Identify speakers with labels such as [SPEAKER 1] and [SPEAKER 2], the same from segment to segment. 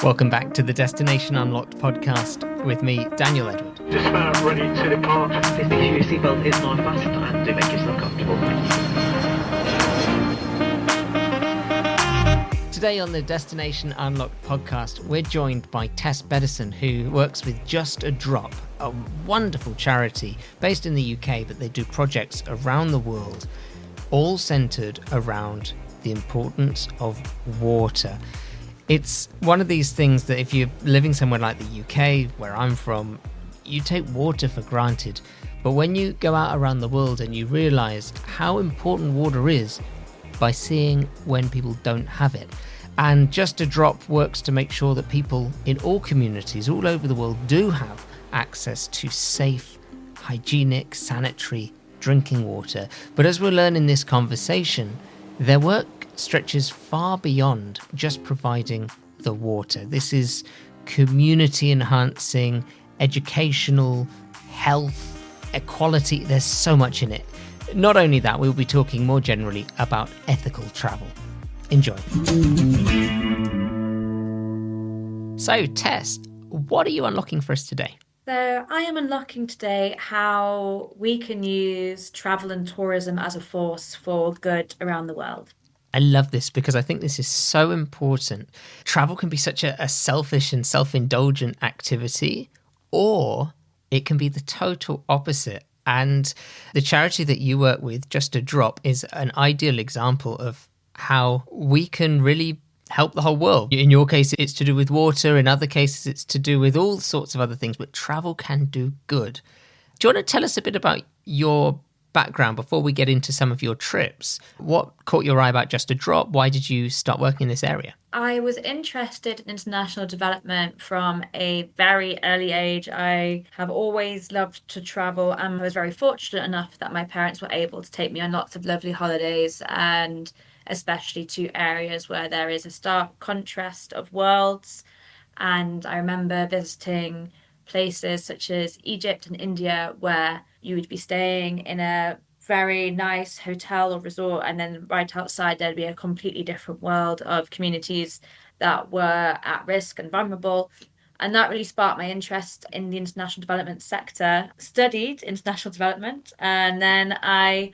[SPEAKER 1] Welcome back to the Destination Unlocked podcast with me, Daniel Edward.
[SPEAKER 2] Just about ready to depart.
[SPEAKER 3] Please make sure your seatbelt is not fastened and do make yourself comfortable.
[SPEAKER 1] Today on the Destination Unlocked podcast, we're joined by Tess Bettison, who works with Just a Drop, a wonderful charity based in the UK, but they do projects around the world, all centred around the importance of water. It's one of these things that if you're living somewhere like the UK, where I'm from, you take water for granted. But when you go out around the world and you realise how important water is by seeing when people don't have it. And Just a Drop works to make sure that people in all communities all over the world do have access to safe, hygienic, sanitary drinking water. But as we'll learn in this conversation, their work stretches far beyond just providing the water. This is community enhancing, educational, health, equality. There's so much in it. Not only that, we'll be talking more generally about ethical travel. Enjoy. So, Tess, what are you unlocking for us today?
[SPEAKER 4] So I am unlocking today how we can use travel and tourism as a force for good around the world.
[SPEAKER 1] I love this because I think this is so important. Travel can be such a selfish and self-indulgent activity, or it can be the total opposite. And the charity that you work with, Just a Drop, is an ideal example of how we can really help the whole world. In your case, it's to do with water. In other cases, it's to do with all sorts of other things, but travel can do good. Do you want to tell us a bit about your background before we get into some of your trips? What caught your eye about Just a Drop? Why did you start working in this area?
[SPEAKER 4] I was interested in international development from a very early age. I have always loved to travel and I was very fortunate enough that my parents were able to take me on lots of lovely holidays, and especially to areas where there is a stark contrast of worlds. And I remember visiting places such as Egypt and India, where you would be staying in a very nice hotel or resort, and then right outside there'd be a completely different world of communities that were at risk and vulnerable. And that really sparked my interest in the international development sector. Studied international development, and then I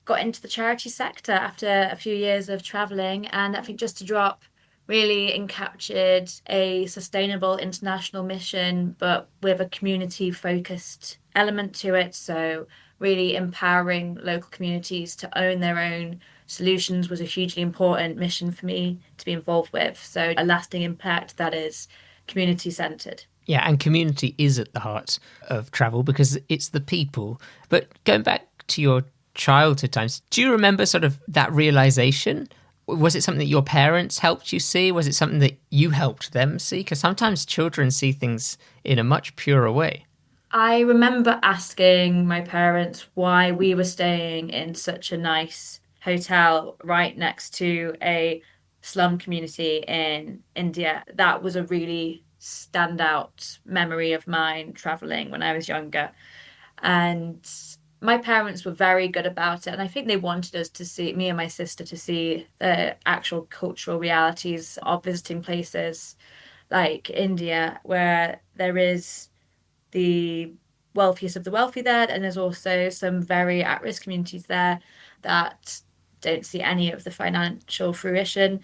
[SPEAKER 4] got into the charity sector after a few years of traveling, and I think Just a Drop really encaptured a sustainable international mission, but with a community-focused element to it. So really empowering local communities to own their own solutions was a hugely important mission for me to be involved with. So a lasting impact that is community-centred.
[SPEAKER 1] Yeah, and community is at the heart of travel because it's the people. But going back to your childhood times, do you remember sort of that realization? Was it something that your parents helped you see? Was it something that you helped them see? Because sometimes children see things in a much purer way.
[SPEAKER 4] I remember asking my parents why we were staying in such a nice hotel right next to a slum community in India. That was a really standout memory of mine traveling when I was younger. And my parents were very good about it, and I think they wanted us to see, me and my sister, to see the actual cultural realities of visiting places like India, where there is the wealthiest of the wealthy there, and there's also some very at-risk communities there that don't see any of the financial fruition.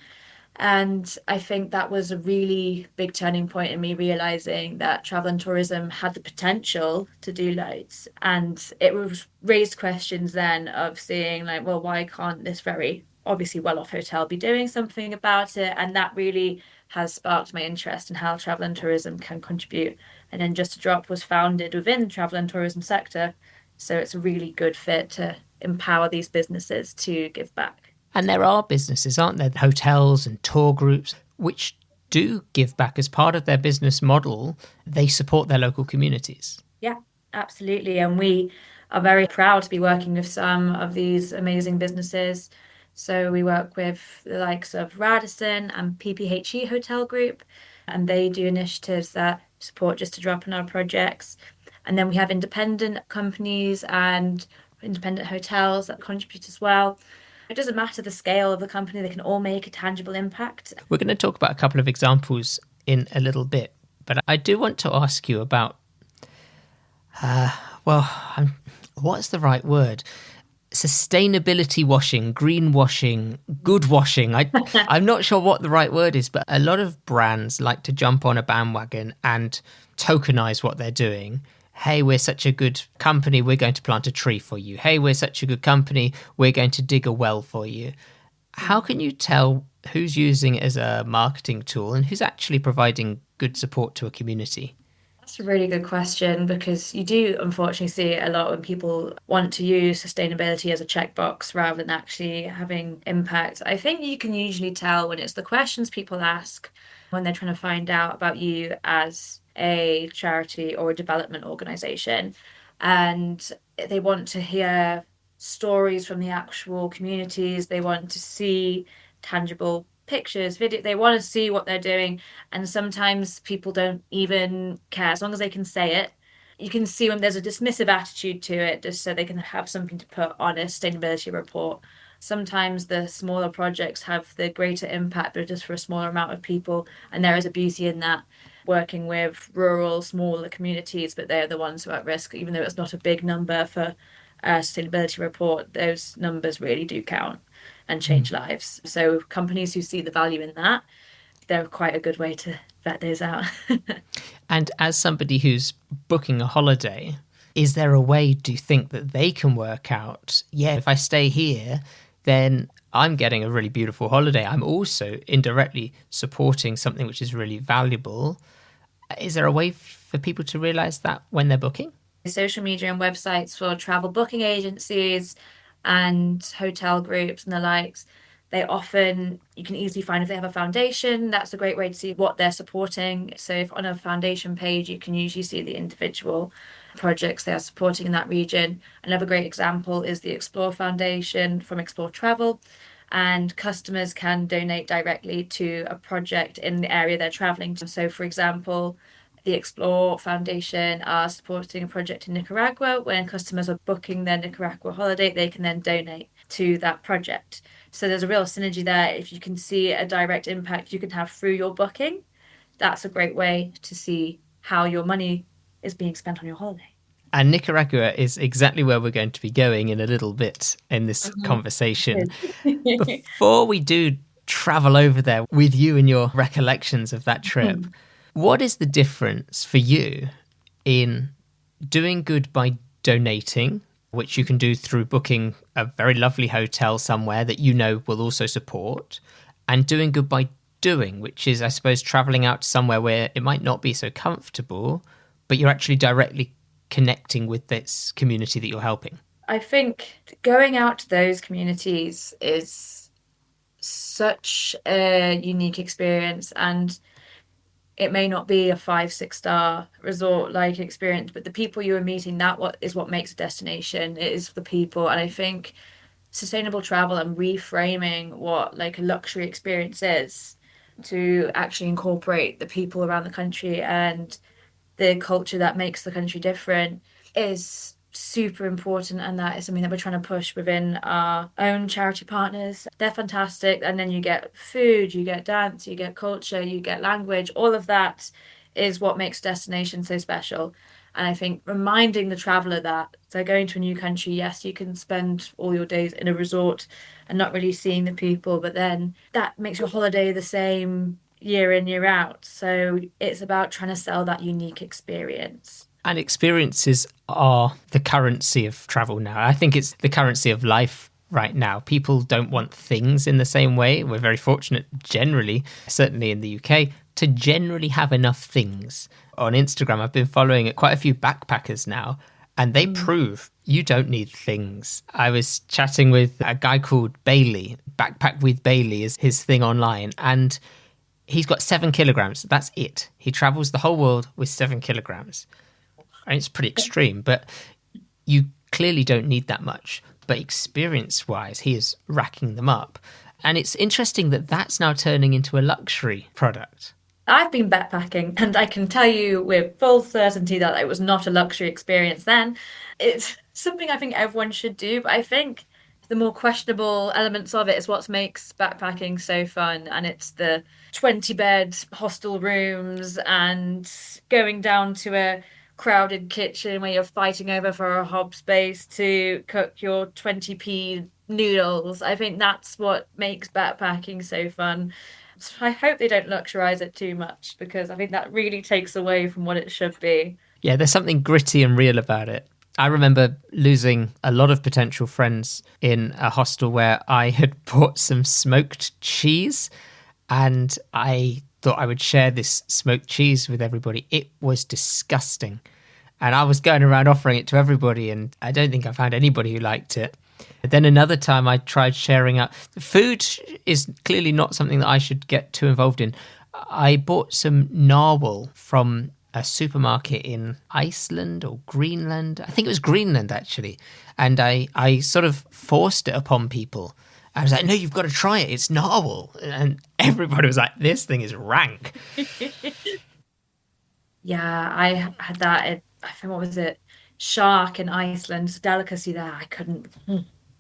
[SPEAKER 4] And I think that was a really big turning point in me realizing that travel and tourism had the potential to do loads. And it was raised questions then of seeing like, well, why can't this very obviously well-off hotel be doing something about it? And that really has sparked my interest in how travel and tourism can contribute. And then Just a Drop was founded within the travel and tourism sector. So it's a really good fit to empower these businesses to give back.
[SPEAKER 1] And there are businesses, aren't there? Hotels and tour groups, which do give back as part of their business model. They support their local communities.
[SPEAKER 4] Yeah, absolutely. And we are very proud to be working with some of these amazing businesses. So we work with the likes of Radisson and PPHE Hotel Group, and they do initiatives that support Just a Drop in our projects. And then we have independent companies and independent hotels that contribute as well. It doesn't matter the scale of the company, they can all make a tangible impact.
[SPEAKER 1] We're going to talk about a couple of examples in a little bit. But I do want to ask you about, what's the right word? Sustainability washing, green washing, good washing. I'm not sure what the right word is, but a lot of brands like to jump on a bandwagon and tokenize what they're doing. Hey, we're such a good company, we're going to plant a tree for you. Hey, we're such a good company, we're going to dig a well for you. How can you tell who's using it as a marketing tool and who's actually providing good support to a community?
[SPEAKER 4] That's a really good question, because you do unfortunately see it a lot when people want to use sustainability as a checkbox rather than actually having impact. I think you can usually tell when it's the questions people ask when they're trying to find out about you as a charity or a development organization. And they want to hear stories from the actual communities. They want to see tangible pictures, video. They want to see what they're doing. And sometimes people don't even care as long as they can say it. You can see when there's a dismissive attitude to it, just so they can have something to put on a sustainability report. Sometimes the smaller projects have the greater impact, but just for a smaller amount of people. And there is a beauty in that, working with rural, smaller communities, but they're the ones who are at risk. Even though it's not a big number for a sustainability report, those numbers really do count and change lives. So companies who see the value in that, they're quite a good way to vet those out.
[SPEAKER 1] And as somebody who's booking a holiday, is there a way, do you think, that they can work out, yeah, if I stay here, then I'm getting a really beautiful holiday. I'm also indirectly supporting something which is really valuable. Is there a way for people to realize that when they're booking?
[SPEAKER 4] Social media and websites for travel booking agencies and hotel groups and the likes, they often, you can easily find if they have a foundation. That's a great way to see what they're supporting. So if on a foundation page, you can usually see the individual projects they are supporting in that region. Another great example is the Explore Foundation from Explore Travel, and customers can donate directly to a project in the area they're traveling to. So for example, the Explore Foundation are supporting a project in Nicaragua. When customers are booking their Nicaragua holiday, they can then donate to that project. So there's a real synergy there. If you can see a direct impact you can have through your booking, that's a great way to see how your money is being spent on your holiday.
[SPEAKER 1] And Nicaragua is exactly where we're going to be going in a little bit in this conversation. Before we do travel over there with you and your recollections of that trip, what is the difference for you in doing good by donating, which you can do through booking a very lovely hotel somewhere that you know will also support, and doing good by doing, which is, I suppose, traveling out to somewhere where it might not be so comfortable, but you're actually directly connecting with this community that you're helping?
[SPEAKER 4] I think going out to those communities is such a unique experience, and it may not be a 5-6 star resort like experience, but the people you are meeting, is what makes a destination. It is the people. And I think sustainable travel and reframing what like a luxury experience is, to actually incorporate the people around the country and the culture that makes the country different, is super important. And that is something that we're trying to push within our own charity partners. They're fantastic. And then you get food, you get dance, you get culture, you get language. All of that is what makes destination so special. And I think reminding the traveller that, so going to a new country, yes, you can spend all your days in a resort and not really seeing the people, but then that makes your holiday the same year in, year out. So it's about trying to sell that unique experience.
[SPEAKER 1] And experiences are the currency of travel now. I think it's the currency of life right now. People don't want things in the same way. We're very fortunate generally, certainly in the UK, to generally have enough things. On Instagram, I've been following quite a few backpackers now, and they prove you don't need things. I was chatting with a guy called Bailey. Backpack with Bailey is his thing online, and he's got 7 kilograms. That's it. He travels the whole world with 7 kilograms. And it's pretty extreme, but you clearly don't need that much. But experience-wise, he is racking them up. And it's interesting that that's now turning into a luxury product.
[SPEAKER 4] I've been backpacking, and I can tell you with full certainty that it was not a luxury experience then. It's something I think everyone should do, but I think the more questionable elements of it is what makes backpacking so fun. And it's the 20-bed hostel rooms and going down to a crowded kitchen where you're fighting over for a hob space to cook your 20p noodles. I think that's what makes backpacking so fun. So I hope they don't luxurize it too much because I think that really takes away from what it should be.
[SPEAKER 1] Yeah, there's something gritty and real about it. I remember losing a lot of potential friends in a hostel where I had bought some smoked cheese and I thought I would share this smoked cheese with everybody. It was disgusting. And I was going around offering it to everybody, and I don't think I found anybody who liked it. Then another time I tried sharing out. Food is clearly not something that I should get too involved in. I bought some narwhal from a supermarket in Iceland or Greenland. I think it was Greenland, actually. And I sort of forced it upon people. I was like, no, you've got to try it. It's narwhal. And everybody was like, this thing is rank.
[SPEAKER 4] Yeah, I had that. I think, what was it? Shark in Iceland, delicacy there. I couldn't.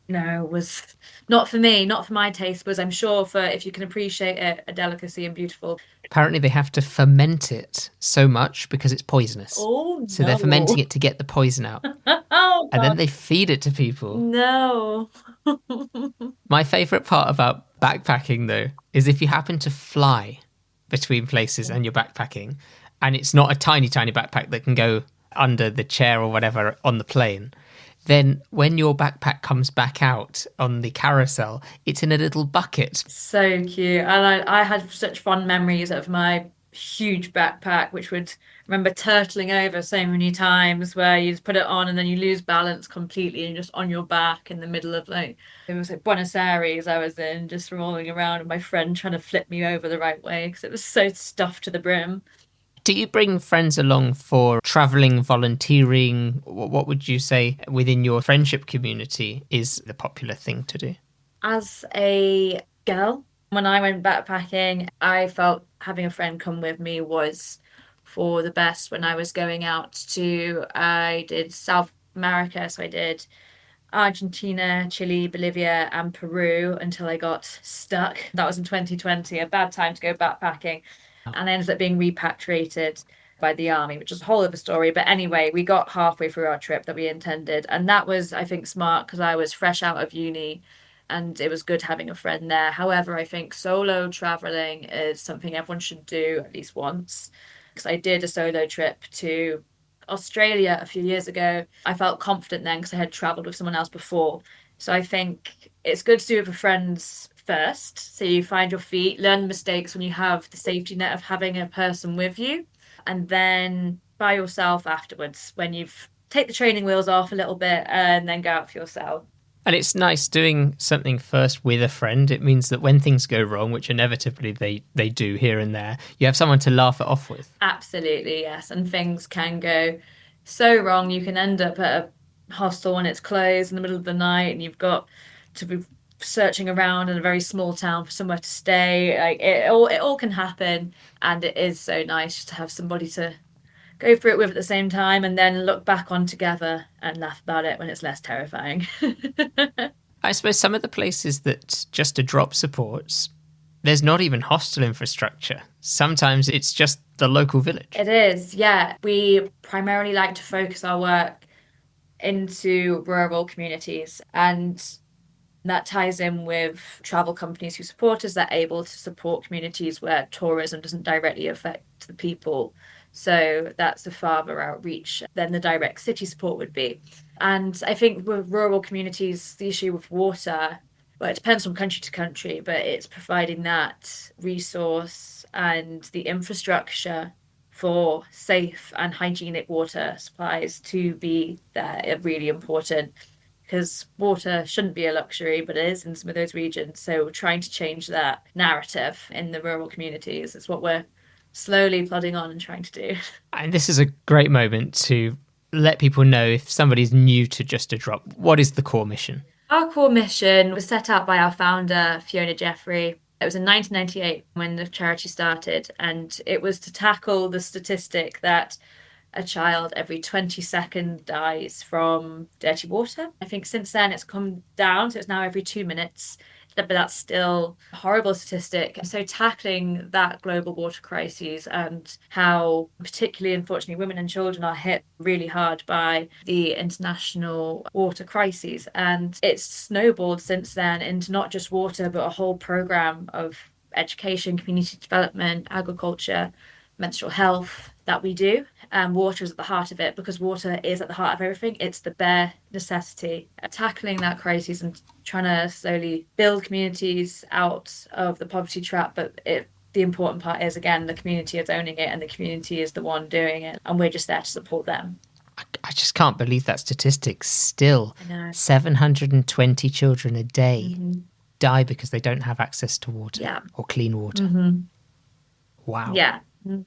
[SPEAKER 4] No, it was not for me, not for my taste. But I'm sure for if you can appreciate it, a delicacy and beautiful.
[SPEAKER 1] Apparently, they have to ferment it so much because it's poisonous.
[SPEAKER 4] Oh,
[SPEAKER 1] so they're fermenting it to get the poison out.
[SPEAKER 4] Oh,
[SPEAKER 1] and then
[SPEAKER 4] God.
[SPEAKER 1] they feed it to people.
[SPEAKER 4] No.
[SPEAKER 1] My favourite part about backpacking, though, is if you happen to fly between places and you're backpacking, and it's not a tiny, tiny backpack that can go under the chair or whatever on the plane, then when your backpack comes back out on the carousel, it's in a little bucket.
[SPEAKER 4] So cute. And I had such fond memories of my huge backpack, which would remember turtling over so many times where you just put it on and then you lose balance completely and you're just on your back in the middle of it was like Buenos Aires I was in, just rolling around with my friend trying to flip me over the right way because it was so stuffed to the brim.
[SPEAKER 1] Do you bring friends along for travelling, volunteering? What would you say within your friendship community is the popular thing to do?
[SPEAKER 4] As a girl, when I went backpacking, I felt having a friend come with me was for the best. When I was going out I did South America, so I did Argentina, Chile, Bolivia, and Peru until I got stuck. That was in 2020, a bad time to go backpacking. And I ended up being repatriated by the army, which is a whole other story. But anyway, we got halfway through our trip that we intended. And that was, I think, smart because I was fresh out of uni and it was good having a friend there. However, I think solo traveling is something everyone should do at least once. Because I did a solo trip to Australia a few years ago. I felt confident then because I had traveled with someone else before. So I think it's good to do it with friends first. So you find your feet, learn mistakes when you have the safety net of having a person with you. And then by yourself afterwards, when you've take the training wheels off a little bit and then go out for yourself.
[SPEAKER 1] And it's nice doing something first with a friend. It means that when things go wrong, which inevitably they do here and there, you have someone to laugh it off with.
[SPEAKER 4] Absolutely, yes. And things can go so wrong. You can end up at a hostel when it's closed in the middle of the night and you've got to be searching around in a very small town for somewhere to stay. Like it all can happen, and it is so nice to have somebody to go through it with at the same time and then look back on together and laugh about it when it's less terrifying.
[SPEAKER 1] I suppose some of the places that Just a Drop supports, there's not even hostel infrastructure. Sometimes it's just the local village.
[SPEAKER 4] It is, yeah. We primarily like to focus our work into rural communities, and that ties in with travel companies who support us. They're able to support communities where tourism doesn't directly affect the people. So that's a farther outreach than the direct city support would be. And I think with rural communities, the issue with water, well, it depends from country to country, but it's providing that resource and the infrastructure for safe and hygienic water supplies to be there are really important. Because water shouldn't be a luxury, but it is in some of those regions. So trying to change that narrative in the rural communities is what we're slowly plodding on and trying to do.
[SPEAKER 1] And this is a great moment to let people know if somebody's new to Just a Drop, what is the core mission?
[SPEAKER 4] Our core mission was set out by our founder, Fiona Jeffrey. It was in 1998 when the charity started, and it was to tackle the statistic that a child every 20 seconds dies from dirty water. I think since then it's come down, so it's now every 2 minutes. But that's still a horrible statistic. So tackling that global water crisis and how particularly unfortunately women and children are hit really hard by the international water crises. And it's snowballed since then into not just water, but a whole program of education, community development, agriculture, menstrual health that we do. And water is at the heart of it because water is at the heart of everything. It's the bare necessity. Tackling that crisis and trying to slowly build communities out of the poverty trap. But the important part is, again, the community is owning it and the community is the one doing it. And we're just there to support them.
[SPEAKER 1] I just can't believe that statistic still.
[SPEAKER 4] I know.
[SPEAKER 1] 720 children a day die because they don't have access to water or clean water. Wow.
[SPEAKER 4] Yeah,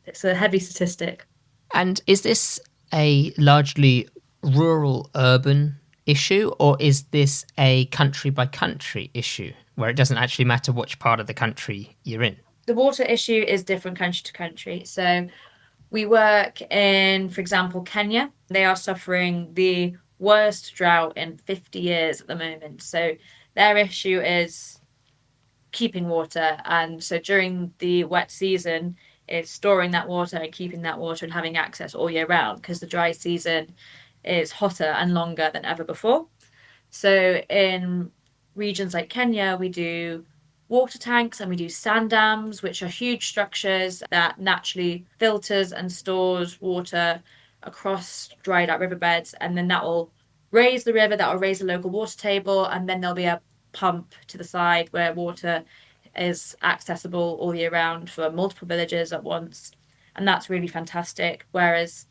[SPEAKER 4] it's a heavy statistic.
[SPEAKER 1] And is this a largely rural urban issue, or is this a country by country issue where it doesn't actually matter which part of the country you're in?
[SPEAKER 4] The water issue is different country to country. So we work in, for example, Kenya. They are suffering the worst drought in 50 years at the moment. So their issue is keeping water. And so during the wet season, it's storing that water and keeping that water and having access all year round because the dry season is hotter and longer than ever before. So in regions like Kenya, we do water tanks and we do sand dams, which are huge structures that naturally filters and stores water across dried out riverbeds. And then that will raise the river, that will raise the local water table, and then there'll be a pump to the side where water is accessible all year round for multiple villages at once. And that's really fantastic. Whereas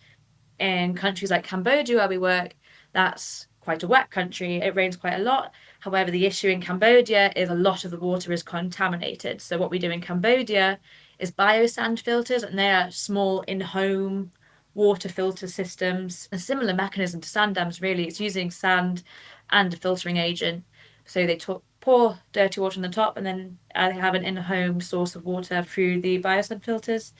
[SPEAKER 4] in countries like Cambodia, where we work, that's quite a wet country. It rains quite a lot. However, the issue in Cambodia is a lot of the water is contaminated. So what we do in Cambodia is biosand filters, and they are small in-home water filter systems. A similar mechanism to sand dams, really. It's using sand and a filtering agent. So they pour dirty water on the top, and then they have an in-home source of water through the biosand filters.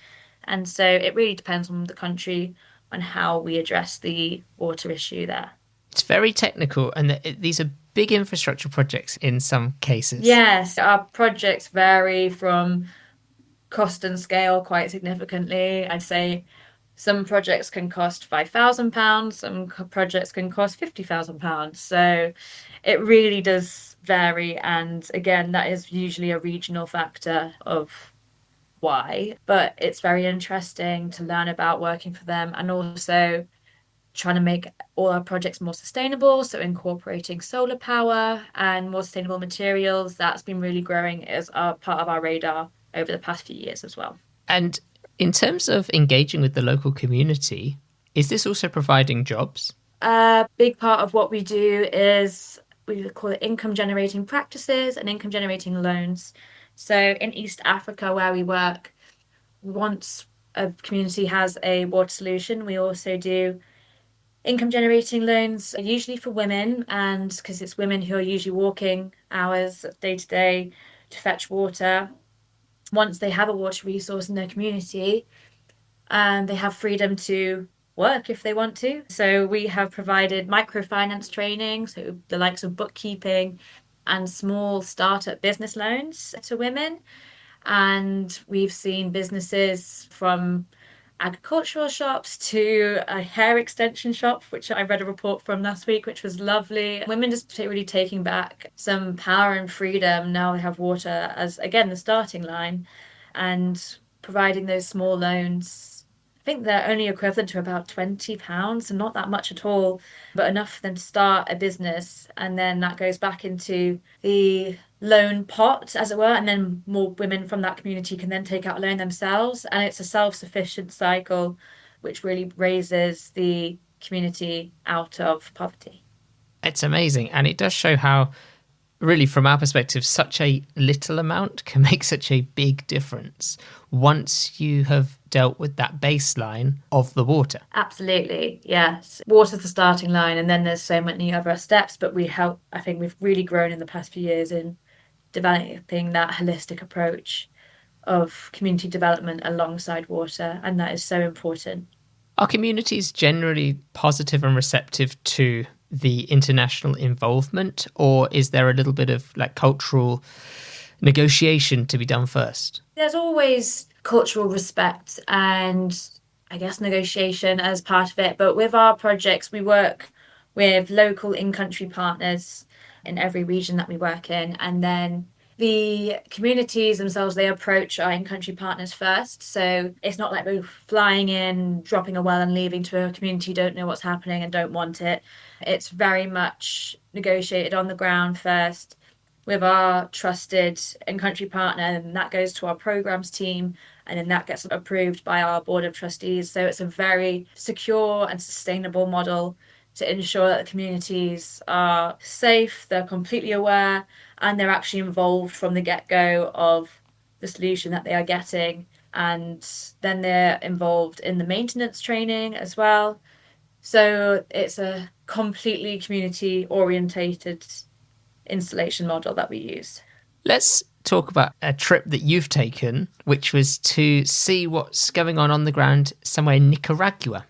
[SPEAKER 4] And so it really depends on the country and how we address the water issue there.
[SPEAKER 1] It's very technical, and these are big infrastructure projects in some cases.
[SPEAKER 4] Yes, our projects vary from cost and scale quite significantly. I'd say some projects can cost £5,000, some projects can cost £50,000. So it really does vary. And again, that is usually a regional factor of why. But it's very interesting to learn about working for them and also trying to make all our projects more sustainable. So incorporating solar power and more sustainable materials, that's been really growing as a part of our radar over the past few years as well.
[SPEAKER 1] And in terms of engaging with the local community, is this also providing jobs?
[SPEAKER 4] A big part of what we do is we call it income generating practices and income generating loans. So in East Africa, where we work, once a community has a water solution, we also do income generating loans, usually for women, and because it's women who are usually walking hours day to day to fetch water. Once they have a water resource in their community, and they have freedom to work if they want to. So we have provided microfinance training, so the likes of bookkeeping and small startup business loans to women. And we've seen businesses from agricultural shops to a hair extension shop, which I read a report from last week, which was lovely. Women just really taking back some power and freedom. Now they have water as, again, the starting line, and providing those small loans. I think they're only equivalent to about £20, so not that much at all, but enough for them to start a business. And then that goes back into the loan pot, as it were, and then more women from that community can then take out a loan themselves. And it's a self-sufficient cycle, which really raises the community out of poverty.
[SPEAKER 1] It's amazing. And it does show how, really, from our perspective, such a little amount can make such a big difference once you have dealt with that baseline of the water.
[SPEAKER 4] Absolutely, yes. Water's the starting line, and then there's so many other steps, but I think we've really grown in the past few years in developing that holistic approach of community development alongside water, and that is so important.
[SPEAKER 1] Are communities generally positive and receptive to the international involvement, or is there a little bit of like cultural negotiation to be done first?
[SPEAKER 4] There's always cultural respect and I guess negotiation as part of it. But with our projects, we work with local in-country partners in every region that we work in. And then the communities themselves, they approach our in-country partners first. So it's not like we're flying in, dropping a well and leaving to a community who don't know what's happening and don't want it. It's very much negotiated on the ground first with our trusted in-country partner, and that goes to our programs team, and then that gets approved by our board of trustees. So it's a very secure and sustainable model to ensure that the communities are safe, they're completely aware, and they're actually involved from the get-go of the solution that they are getting. And then they're involved in the maintenance training as well. So it's a completely community orientated installation model that we use.
[SPEAKER 1] Let's talk about a trip that you've taken, which was to see what's going on the ground somewhere in Nicaragua.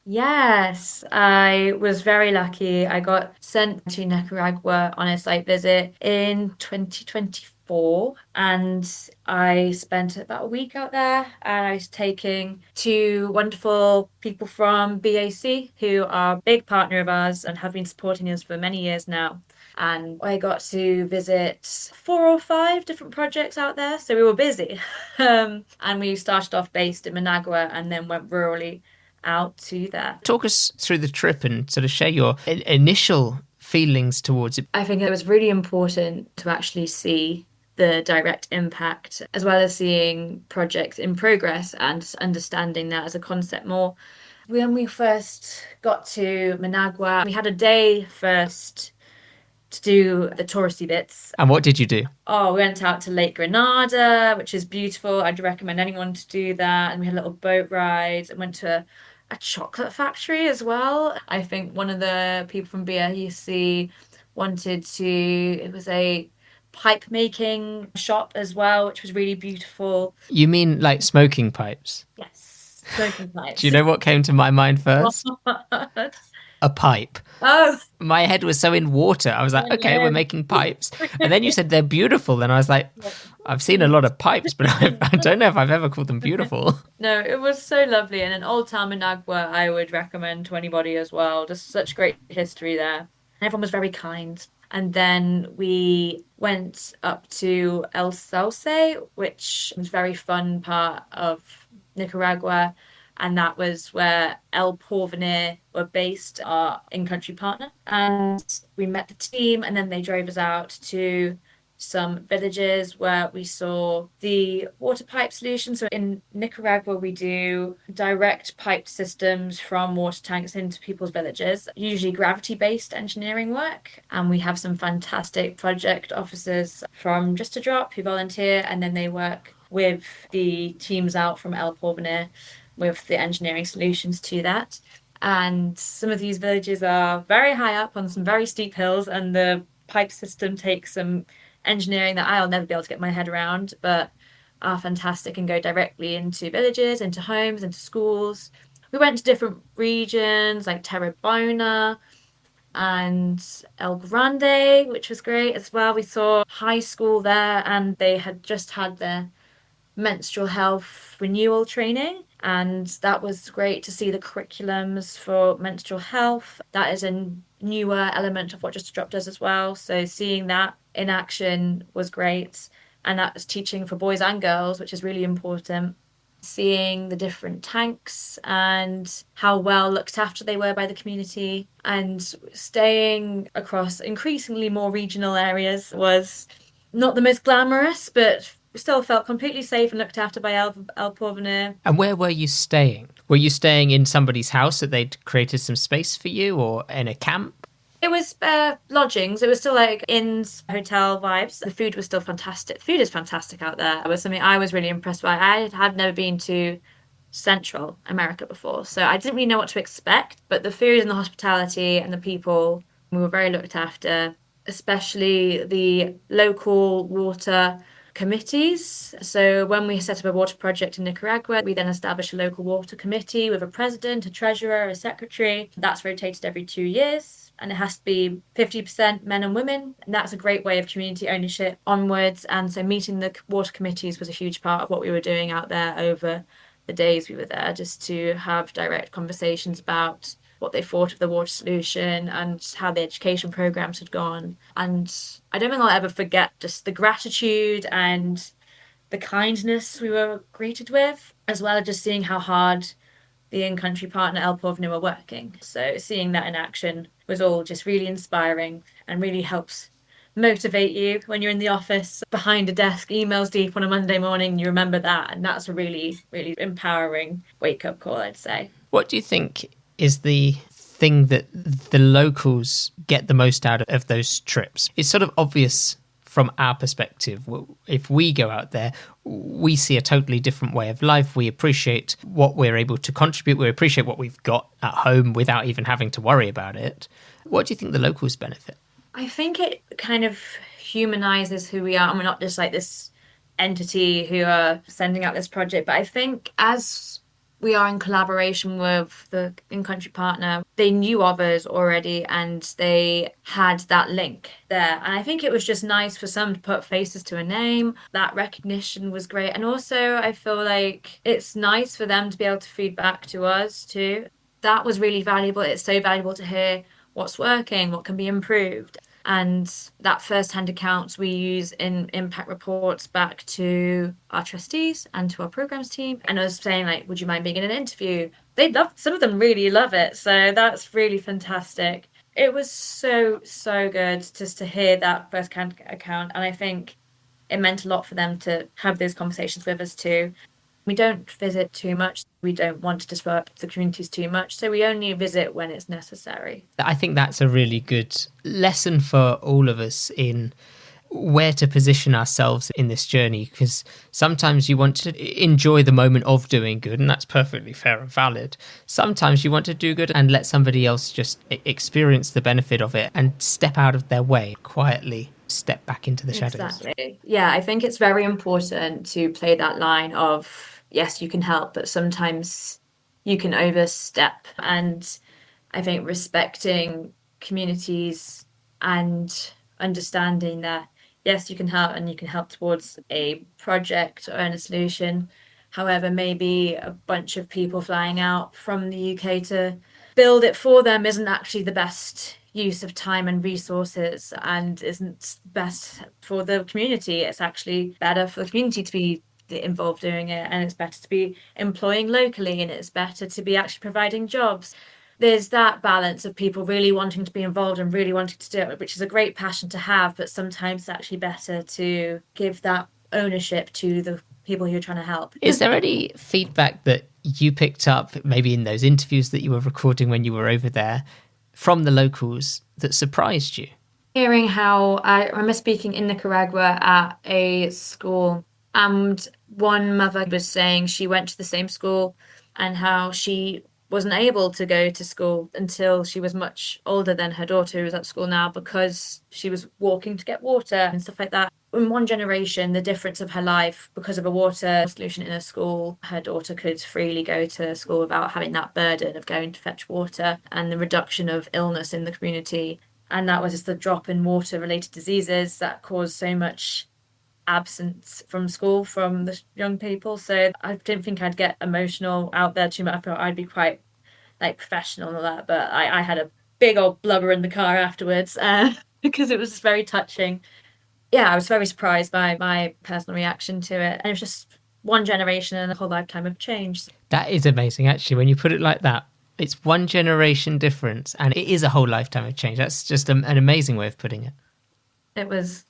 [SPEAKER 4] Yes, I was very lucky. I got sent to Nicaragua on a site visit in 2024, and I spent about a week out there. And I was taking two wonderful people from BAC, who are a big partner of ours and have been supporting us for many years now. And I got to visit 4 or 5 different projects out there, so we were busy. And we started off based in Managua and then went rurally out to that.
[SPEAKER 1] Talk us through the trip and sort of share your initial feelings towards it.
[SPEAKER 4] I think it was really important to actually see the direct impact, as well as seeing projects in progress and understanding that as a concept more. When we first got to Managua, we had a day first to do the touristy bits.
[SPEAKER 1] And what did you do?
[SPEAKER 4] Oh, we went out to Lake Granada, which is beautiful. I'd recommend anyone to do that. And we had a little boat ride and went to a chocolate factory as well. I think one of the people from BAC wanted to, it was a pipe making shop as well, which was really beautiful.
[SPEAKER 1] You mean like smoking pipes?
[SPEAKER 4] Yes, smoking pipes.
[SPEAKER 1] Do you know what came to my mind first? A pipe.
[SPEAKER 4] Oh,
[SPEAKER 1] My head was so in water. I was like, okay, we're making pipes. And then you said they're beautiful. And I was like, I've seen a lot of pipes, but I don't know if I've ever called them beautiful.
[SPEAKER 4] no, it was so lovely. And in Old Town Managua, I would recommend to anybody as well. Just such great history there. And everyone was very kind. And then we went up to El Sauce, which was a very fun part of Nicaragua. And that was where El Porvenir were based, our in-country partner. And we met the team, and then they drove us out to some villages where we saw the water pipe solution. So in Nicaragua, we do direct piped systems from water tanks into people's villages, usually gravity-based engineering work. And we have some fantastic project officers from Just a Drop who volunteer, and then they work with the teams out from El Porvenir with the engineering solutions to that. And some of these villages are very high up on some very steep hills, and the pipe system takes some engineering that I'll never be able to get my head around, but are fantastic and go directly into villages, into homes, into schools. We went to different regions like Terrebonne and El Grande, which was great as well. We saw high school there, and they had just had their menstrual health renewal training, and that was great to see the curriculums for menstrual health. That is a newer element of what Just a Drop does as well, so seeing that in action was great. And that was teaching for boys and girls, which is really important. Seeing the different tanks and how well looked after they were by the community, and staying across increasingly more regional areas was not the most glamorous, but still felt completely safe and looked after by El Porvenir.
[SPEAKER 1] And where were you staying? Were you staying in somebody's house that they'd created some space for you, or in a camp?
[SPEAKER 4] It was lodgings. It was still like inns, hotel vibes. The food was still fantastic. Food is fantastic out there. It was something I was really impressed by. I had never been to Central America before, so I didn't really know what to expect. But the food and the hospitality and the people, we were very looked after, especially the local water committees. So when we set up a water project in Nicaragua, we then established a local water committee with a president, a treasurer, a secretary. That's rotated every 2 years. And it has to be 50% men and women. And that's a great way of community ownership onwards. And so meeting the water committees was a huge part of what we were doing out there over the days we were there, just to have direct conversations about what they thought of the water solution and how the education programs had gone. And I don't think I'll ever forget just the gratitude and the kindness we were greeted with, as well as just seeing how hard the in-country partner El Porvenir were working. So seeing that in action was all just really inspiring and really helps motivate you when you're in the office behind a desk, emails deep on a Monday morning. You remember that, and that's a really, really empowering wake-up call, I'd say.
[SPEAKER 1] What do you think is the thing that the locals get the most out of those trips? It's sort of obvious from our perspective. If we go out there, we see a totally different way of life. We appreciate what we're able to contribute. We appreciate what we've got at home without even having to worry about it. What do you think the locals benefit?
[SPEAKER 4] I think it kind of humanizes who we are, and we're not just like this entity who are sending out this project. But I think as we are in collaboration with the in-country partner, they knew of us already and they had that link there. And I think it was just nice for some to put faces to a name. That recognition was great. And also I feel like it's nice for them to be able to feed back to us too. That was really valuable. It's so valuable to hear what's working, what can be improved. And that first-hand accounts we use in impact reports back to our trustees and to our programs team. And I was saying, like, would you mind being in an interview? Some of them really love it. So that's really fantastic. It was so, so good just to hear that first-hand account. And I think it meant a lot for them to have those conversations with us too. We don't visit too much. We don't want to disrupt the communities too much. So we only visit when it's necessary.
[SPEAKER 1] I think that's a really good lesson for all of us in where to position ourselves in this journey, because sometimes you want to enjoy the moment of doing good, and that's perfectly fair and valid. Sometimes you want to do good and let somebody else just experience the benefit of it and step out of their way, quietly step back into the shadows.
[SPEAKER 4] Exactly. Yeah, I think it's very important to play that line of, yes, you can help, but sometimes you can overstep. And I think respecting communities and understanding that, yes, you can help and you can help towards a project or a solution. However, maybe a bunch of people flying out from the UK to build it for them isn't actually the best use of time and resources and isn't best for the community. It's actually better for the community to be involved doing it, and it's better to be employing locally, and it's better to be actually providing jobs. There's that balance of people really wanting to be involved and really wanting to do it, which is a great passion to have, but sometimes it's actually better to give that ownership to the people you're trying to help.
[SPEAKER 1] Is there any feedback that you picked up, maybe in those interviews that you were recording when you were over there, from the locals that surprised you?
[SPEAKER 4] Hearing how I remember speaking in Nicaragua at a school, and one mother was saying she went to the same school and how she wasn't able to go to school until she was much older than her daughter, who was at school now, because she was walking to get water and stuff like that. In one generation, the difference of her life because of a water solution in a school, her daughter could freely go to school without having that burden of going to fetch water, and the reduction of illness in the community. And that was just the drop in water-related diseases that caused so much absence from school from the young people. So I didn't think I'd get emotional out there too much. I thought I'd be quite like professional and all that, but I had a big old blubber in the car afterwards because it was very touching. Yeah, I was very surprised by my personal reaction to it. And it was just one generation and a whole lifetime of change.
[SPEAKER 1] That is amazing, actually, when you put it like that. It's one generation difference and it is a whole lifetime of change. That's just an amazing way of putting it.
[SPEAKER 4] It was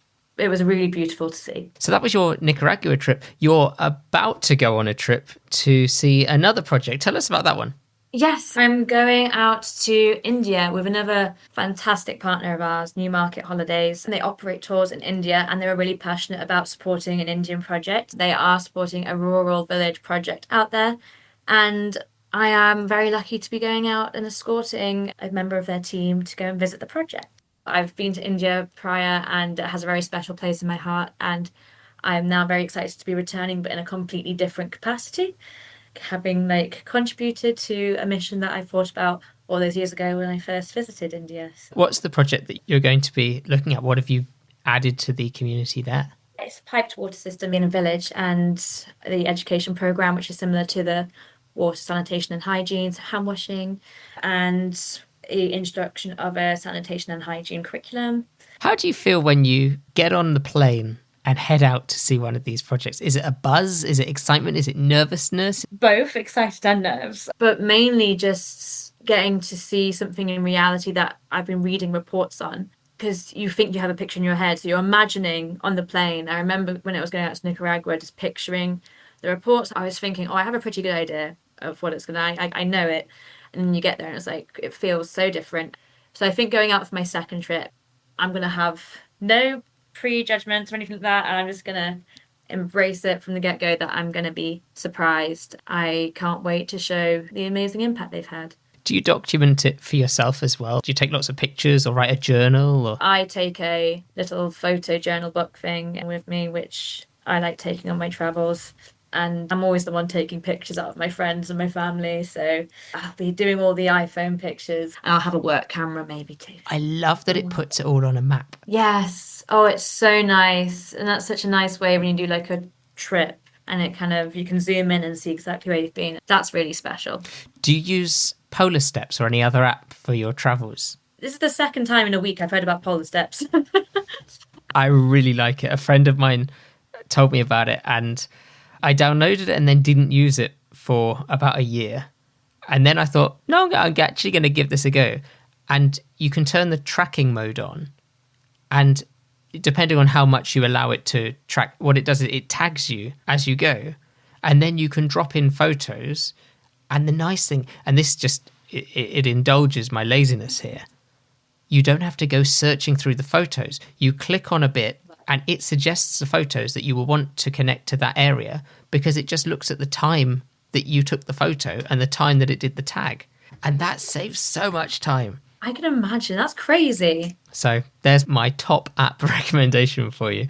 [SPEAKER 4] really beautiful to see.
[SPEAKER 1] So that was your Nicaragua trip. You're about to go on a trip to see another project. Tell us about that one.
[SPEAKER 4] Yes, I'm going out to India with another fantastic partner of ours, Newmarket Holidays. And they operate tours in India, and they're really passionate about supporting an Indian project. They are supporting a rural village project out there. And I am very lucky to be going out and escorting a member of their team to go and visit the project. I've been to India prior, and it has a very special place in my heart. And I'm now very excited to be returning, but in a completely different capacity, having like contributed to a mission that I thought about all those years ago when I first visited India. So
[SPEAKER 1] What's the project that you're going to be looking at? What have you added to the community there?
[SPEAKER 4] it's a piped water system in a village, and the education program, which is similar to the water sanitation and hygiene, so hand washing, and the introduction of a sanitation and hygiene curriculum.
[SPEAKER 1] How do you feel when you get on the plane and head out to see one of these projects? Is it a buzz? Is it excitement? Is it nervousness?
[SPEAKER 4] Both excited and nerves, but mainly just getting to see something in reality that I've been reading reports on. Because you think you have a picture in your head, so you're imagining on the plane. I remember when I was going out to Nicaragua, just picturing the reports. I was thinking, oh, I have a pretty good idea of what it's going to. I know it, and then you get there, and it's like it feels so different. So I think going out for my second trip, I'm going to have no prejudgments or anything like that, and I'm just going to embrace it from the get-go that I'm going to be surprised. I can't wait to show the amazing impact they've had.
[SPEAKER 1] Do you document it for yourself as well? Do you take lots of pictures or write a journal? Or
[SPEAKER 4] I take a little photo journal book thing with me, which I like taking on my travels. And I'm always the one taking pictures out of my friends and my family. So I'll be doing all the iPhone pictures. And I'll have a work camera maybe too.
[SPEAKER 1] I love that it puts it all on a map.
[SPEAKER 4] Yes. Oh, it's so nice. And that's such a nice way when you do like a trip and it kind of, you can zoom in and see exactly where you've been. That's really special.
[SPEAKER 1] Do you use Polar Steps or any other app for your travels?
[SPEAKER 4] This is the second time in a week I've heard about Polar Steps.
[SPEAKER 1] I really like it. A friend of mine told me about it and I downloaded it and then didn't use it for about a year. And then I thought, no, I'm actually going to give this a go. And you can turn the tracking mode on. And depending on how much you allow it to track, what it does is it tags you as you go. And then you can drop in photos. And the nice thing, and this just, it indulges my laziness here. You don't have to go searching through the photos. You click on a bit and it suggests the photos that you will want to connect to that area because it just looks at the time that you took the photo and the time that it did the tag. And that saves so much time.
[SPEAKER 4] I can imagine. That's crazy.
[SPEAKER 1] So there's my top app recommendation for you.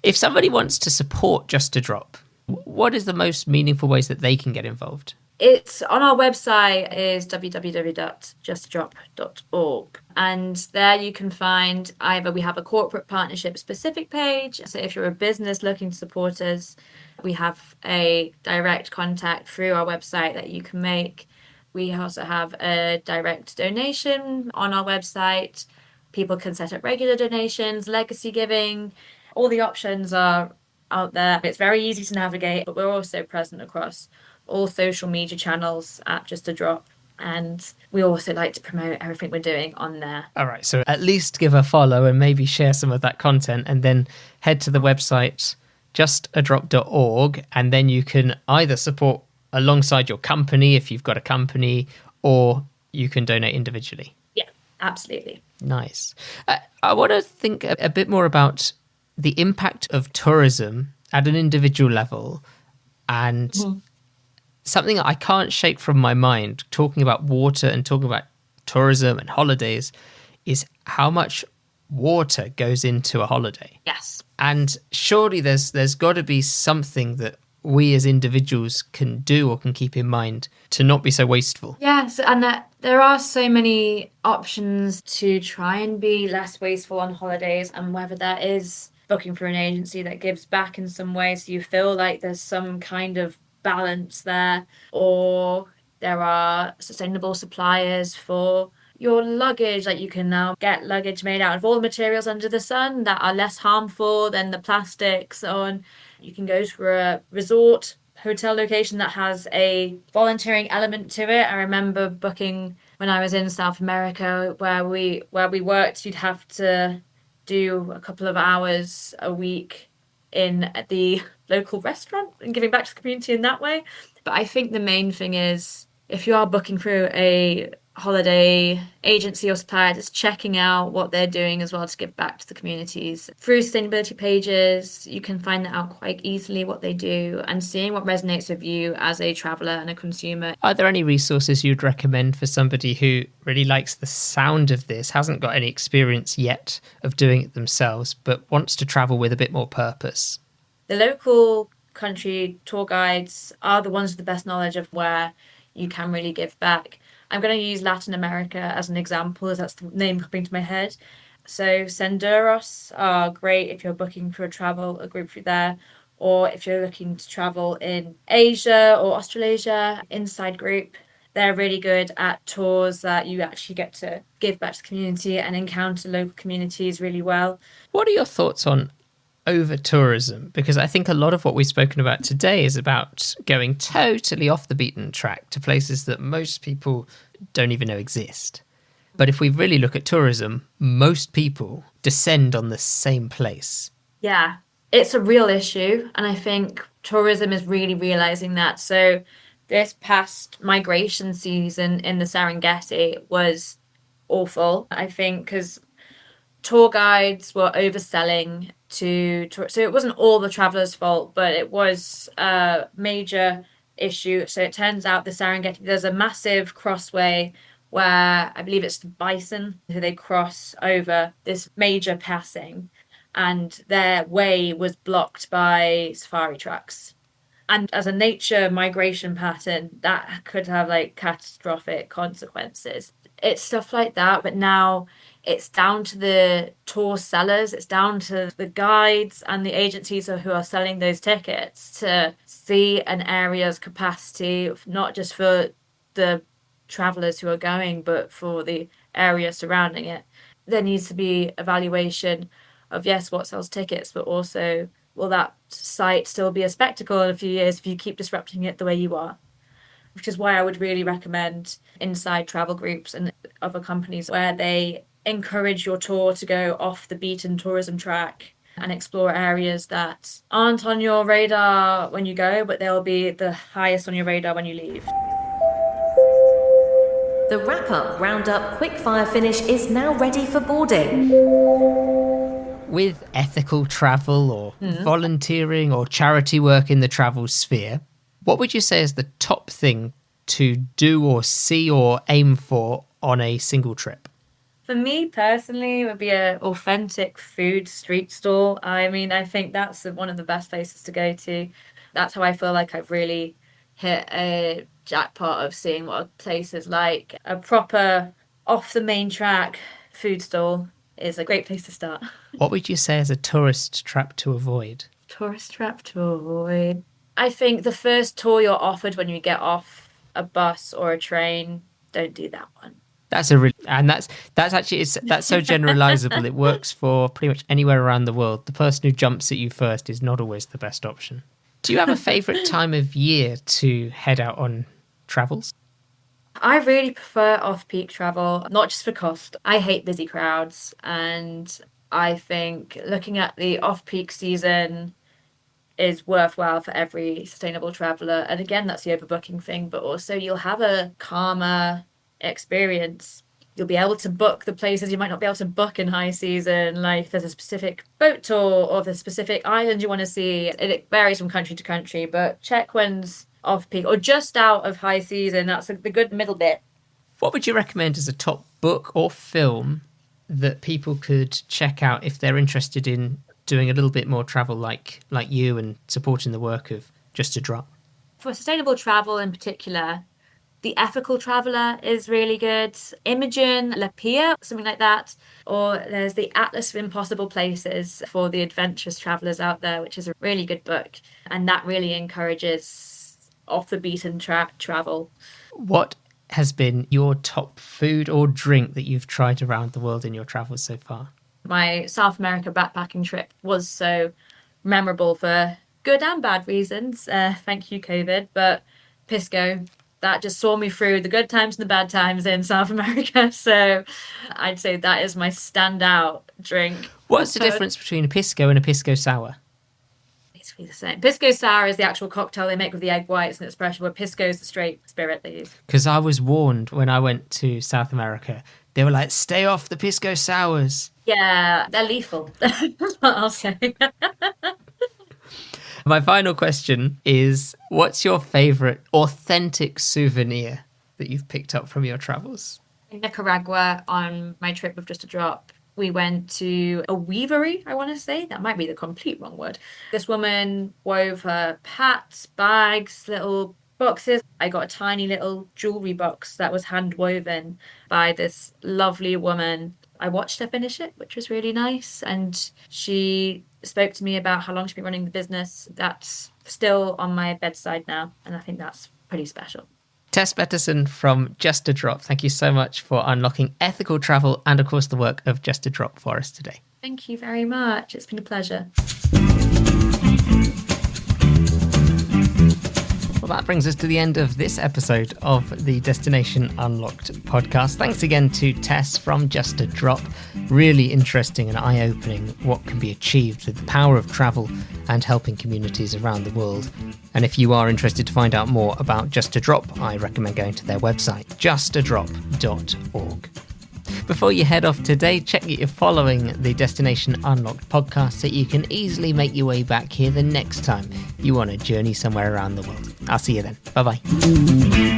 [SPEAKER 1] If somebody wants to support Just a Drop, what is the most meaningful ways that they can get involved?
[SPEAKER 4] It's on our website is www.justadrop.org, and there you can find either we have a corporate partnership specific page, so if you're a business looking to support us, we have a direct contact through our website that you can make. We also have a direct donation on our website. People can set up regular donations, legacy giving. All the options are out there. It's very easy to navigate, but we're also present across all social media channels at Just a Drop. And we also like to promote everything we're doing on there.
[SPEAKER 1] All right, so at least give a follow and maybe share some of that content and then head to the website justadrop.org and then you can either support alongside your company if you've got a company or you can donate individually.
[SPEAKER 4] Yeah, absolutely.
[SPEAKER 1] Nice. I want to think a bit more about the impact of tourism at an individual level and something I can't shake from my mind, talking about water and talking about tourism and holidays, is how much water goes into a holiday.
[SPEAKER 4] Yes.
[SPEAKER 1] And surely there's got to be something that we as individuals can do or can keep in mind to not be so wasteful.
[SPEAKER 4] Yes, and there are so many options to try and be less wasteful on holidays, and whether that is booking for an agency that gives back in some way so you feel like there's some kind of balance there, or there are sustainable suppliers for your luggage, like you can now get luggage made out of all the materials under the sun that are less harmful than the plastics on. You can go to a resort hotel location that has a volunteering element to it. I remember booking when I was in South America where we worked, you'd have to do a couple of hours a week in the local restaurant and giving back to the community in that way. But I think the main thing is if you are booking through a holiday agency or supplier, just checking out what they're doing as well to give back to the communities. Through sustainability pages, you can find that out quite easily what they do and seeing what resonates with you as a traveller and a consumer.
[SPEAKER 1] Are there any resources you'd recommend for somebody who really likes the sound of this, hasn't got any experience yet of doing it themselves, but wants to travel with a bit more purpose?
[SPEAKER 4] The local country tour guides are the ones with the best knowledge of where you can really give back. I'm going to use Latin America as an example, as that's the name popping to my head. So Senderos are great if you're booking for a group through there, or if you're looking to travel in Asia or Australasia, Inside Group. They're really good at tours that you actually get to give back to the community and encounter local communities really well.
[SPEAKER 1] What are your thoughts on over tourism? Because I think a lot of what we've spoken about today is about going totally off the beaten track to places that most people don't even know exist. But if we really look at tourism, most people descend on the same place.
[SPEAKER 4] Yeah, it's a real issue. And I think tourism is really realizing that. So this past migration season in the Serengeti was awful, I think, because tour guides were overselling to tour. So it wasn't all the travelers' fault, but it was a major issue. So it turns out the Serengeti, there's a massive crossway where I believe it's the bison who they cross over this major passing, and their way was blocked by safari trucks. And as a nature migration pattern, that could have like catastrophic consequences. It's stuff like that, but now it's down to the tour sellers, it's down to the guides and the agencies who are selling those tickets to see an area's capacity, not just for the travelers who are going, but for the area surrounding it. There needs to be evaluation of, yes, what sells tickets, but also, will that site still be a spectacle in a few years if you keep disrupting it the way you are? Which is why I would really recommend Inside travel groups and other companies where they encourage your tour to go off the beaten tourism track and explore areas that aren't on your radar when you go, but they'll be the highest on your radar when you leave.
[SPEAKER 5] The wrap-up, roundup, quick-fire finish is now ready for boarding.
[SPEAKER 1] With ethical travel or volunteering or charity work in the travel sphere, what would you say is the top thing to do or see or aim for on a single trip?
[SPEAKER 4] For me personally, it would be an authentic food street stall. I mean, I think that's one of the best places to go to. That's how I feel like I've really hit a jackpot of seeing what a place is like. A proper off the main track food stall is a great place to start.
[SPEAKER 1] What would you say is a tourist trap to avoid?
[SPEAKER 4] Tourist trap to avoid. I think the first tour you're offered when you get off a bus or a train, don't do that one.
[SPEAKER 1] That's so generalizable. It works for pretty much anywhere around the world. The person who jumps at you first is not always the best option. Do you have a favorite time of year to head out on travels?
[SPEAKER 4] I really prefer off-peak travel, not just for cost. I hate busy crowds, and I think looking at the off-peak season is worthwhile for every sustainable traveler. And again, that's the overbooking thing, but also you'll have a calmer experience. You'll be able to book the places you might not be able to book in high season, like if there's a specific boat tour or the specific island you want to see. It varies from country to country, but check when's off peak or just out of high season. That's the good middle bit.
[SPEAKER 1] What would you recommend as a top book or film that people could check out if they're interested in doing a little bit more travel like you and supporting the work of Just a Drop?
[SPEAKER 4] For sustainable travel in particular, The Ethical Traveller is really good. Imogen, Lepere, something like that. Or there's The Atlas of Impossible Places for the adventurous travellers out there, which is a really good book. And that really encourages off the beaten track travel.
[SPEAKER 1] What has been your top food or drink that you've tried around the world in your travels so far?
[SPEAKER 4] My South America backpacking trip was so memorable for good and bad reasons. Thank you, COVID. But Pisco, that just saw me through the good times and the bad times in South America. So I'd say that is my standout drink.
[SPEAKER 1] What's the difference between a Pisco and a Pisco Sour?
[SPEAKER 4] Basically the same. Pisco Sour is the actual cocktail they make with the egg whites and espresso, where Pisco is the straight spirit they use.
[SPEAKER 1] Because I was warned when I went to South America. They were like, stay off the Pisco Sours.
[SPEAKER 4] Yeah, they're lethal. That's what I'll say.
[SPEAKER 1] My final question is, what's your favourite authentic souvenir that you've picked up from your travels?
[SPEAKER 4] In Nicaragua, on my trip with Just a Drop, We went to a weavery, I want to say. That might be the complete wrong word. This woman wove her hats, bags, little boxes. I got a tiny little jewelry box that was hand woven by this lovely woman. I watched her finish it, which was really nice. And she spoke to me about how long she'd been running the business. That's still on my bedside now. And I think that's pretty special.
[SPEAKER 1] Tess Bettison from Just a Drop, thank you so much for unlocking ethical travel and, of course, the work of Just a Drop for us today.
[SPEAKER 4] Thank you very much. It's been a pleasure.
[SPEAKER 1] Well, that brings us to the end of this episode of the Destination Unlocked podcast. Thanks again to Tess from Just a Drop. Really interesting and eye-opening what can be achieved with the power of travel and helping communities around the world. And if you are interested to find out more about Just a Drop, I recommend going to their website, justadrop.org. Before you head off today, check that you're following the Destination Unlocked podcast so you can easily make your way back here the next time you want to journey somewhere around the world. I'll see you then. Bye-bye.